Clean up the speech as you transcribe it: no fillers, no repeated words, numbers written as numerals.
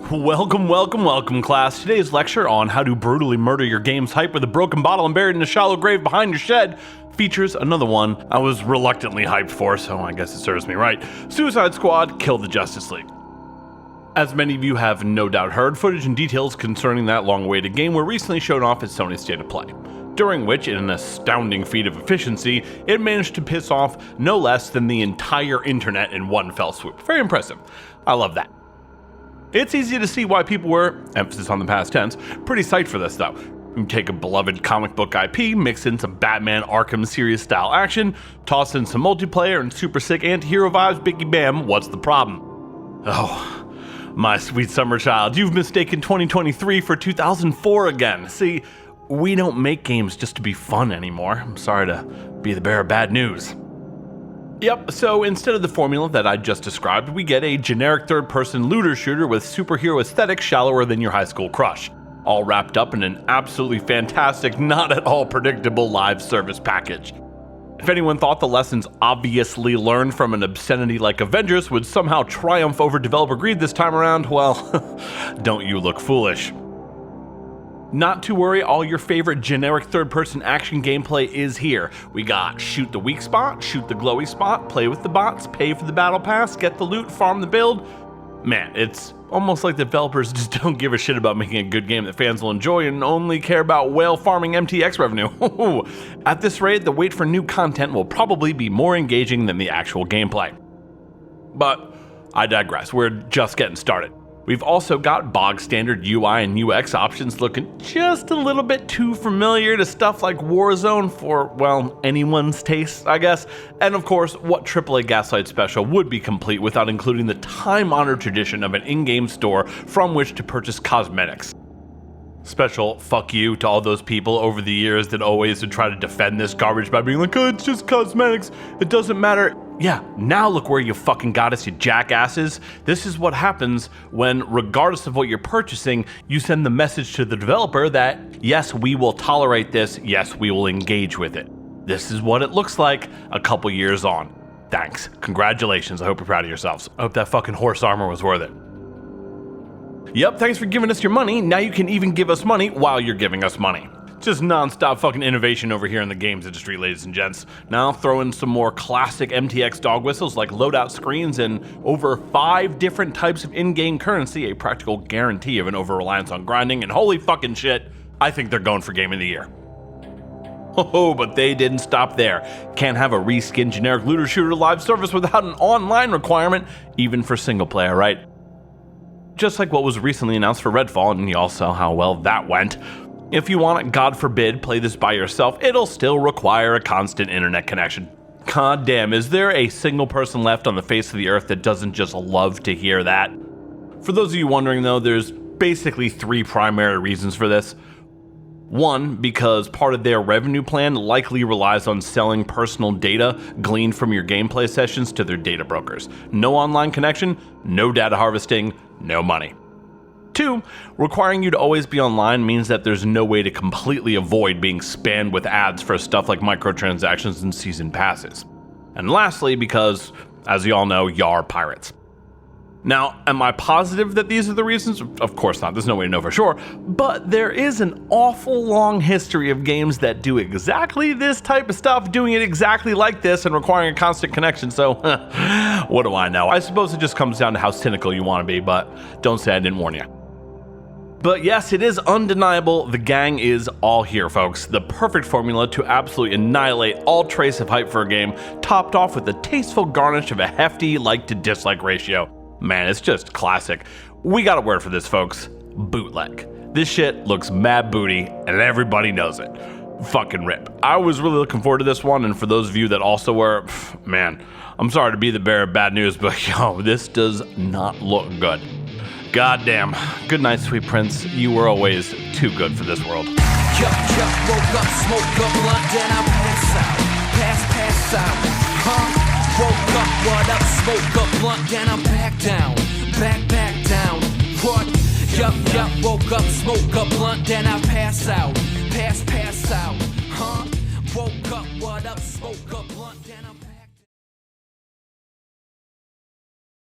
Welcome, class. Today's lecture on how to brutally murder your game's hype with a broken bottle and buried in a shallow grave behind your shed features another one I was reluctantly hyped for, so I guess it serves me right. Suicide Squad: Kill the Justice League. As many of you have no doubt heard, footage and details concerning that long-awaited game were recently shown off at Sony's State of Play, during which, in an astounding feat of efficiency, it managed to piss off no less than the entire internet in one fell swoop. Very impressive. I love that. It's easy to see why people were, emphasis on the past tense, pretty psyched for this though. You take a beloved comic book IP, mix in some Batman Arkham series style action, toss in some multiplayer and super sick anti-hero vibes, biggie bam, what's the problem? Oh, my sweet summer child, you've mistaken 2023 for 2004 again. See, we don't make games just to be fun anymore. I'm sorry to be the bearer of bad news. Yep, so instead of the formula that I just described, we get a generic third-person looter shooter with superhero aesthetics shallower than your high school crush, all wrapped up in an absolutely fantastic, not at all predictable live service package. If anyone thought the lessons obviously learned from an obscenity like Avengers would somehow triumph over developer greed this time around, well, don't you look foolish. Not to worry, all your favorite generic third-person action gameplay is here. We got shoot the weak spot, shoot the glowy spot, play with the bots, pay for the battle pass, get the loot, farm the build. Man, it's almost like developers just don't give a shit about making a good game that fans will enjoy and only care about whale farming MTX revenue. At this rate, the wait for new content will probably be more engaging than the actual gameplay. But I digress, we're just getting started. We've also got bog standard UI and UX options looking just a little bit too familiar to stuff like Warzone for, well, anyone's taste, I guess. And of course, what AAA Gaslight Special would be complete without including the time-honored tradition of an in-game store from which to purchase cosmetics. Special fuck you to all those people over the years that always would try to defend this garbage by being like, oh, it's just cosmetics, it doesn't matter. Yeah, now look where you fucking got us, you jackasses. This is what happens when, regardless of what you're purchasing, you send the message to the developer that, yes, we will tolerate this, yes, we will engage with it. This is what it looks like a couple years on. Thanks. Congratulations, I hope you're proud of yourselves. I hope that fucking horse armor was worth it. Yep, thanks for giving us your money. Now you can even give us money while you're giving us money. Just non-stop fucking innovation over here in the games industry, ladies and gents. Now throw in some more classic MTX dog whistles like loadout screens and over 5 different types of in-game currency, a practical guarantee of an over-reliance on grinding, and holy fucking shit, I think they're going for Game of the Year. Oh, but they didn't stop there. Can't have a reskinned generic looter shooter live service without an online requirement, even for single player, right? Just like what was recently announced for Redfall, and you all saw how well that went. If you want to, God forbid, play this by yourself, it'll still require a constant internet connection. God damn, is there a single person left on the face of the earth that doesn't just love to hear that? For those of you wondering though, there's basically 3 primary reasons for this. 1, because part of their revenue plan likely relies on selling personal data gleaned from your gameplay sessions to their data brokers. No online connection, no data harvesting, no money. 2, requiring you to always be online means that there's no way to completely avoid being spammed with ads for stuff like microtransactions and season passes. And lastly, because, as you all know, y'all are pirates. Now, am I positive that these are the reasons? Of course not, there's no way to know for sure, but there is an awful long history of games that do exactly this type of stuff, doing it exactly like this and requiring a constant connection, so what do I know? I suppose it just comes down to how cynical you want to be, but don't say I didn't warn you. But yes, it is undeniable, the gang is all here, folks. The perfect formula to absolutely annihilate all trace of hype for a game, topped off with the tasteful garnish of a hefty like-to-dislike ratio. Man, it's just classic. We got a word for this, folks. Bootleg. This shit looks mad booty, and everybody knows it. Fucking rip. I was really looking forward to this one, and for those of you that also were, man, I'm sorry to be the bearer of bad news, but yo, this does not look good. Goddamn. Good night, sweet prince. You were always too good for this world. Woke up, smoke up, blunt, then I pass out. Pass out. Woke up, what up, smoke up, blunt, then I'm back down. Back down. What? Yup, woke up, smoke up, blunt, then I pass out. Pass out. Woke up, what up, smoke up, blunt.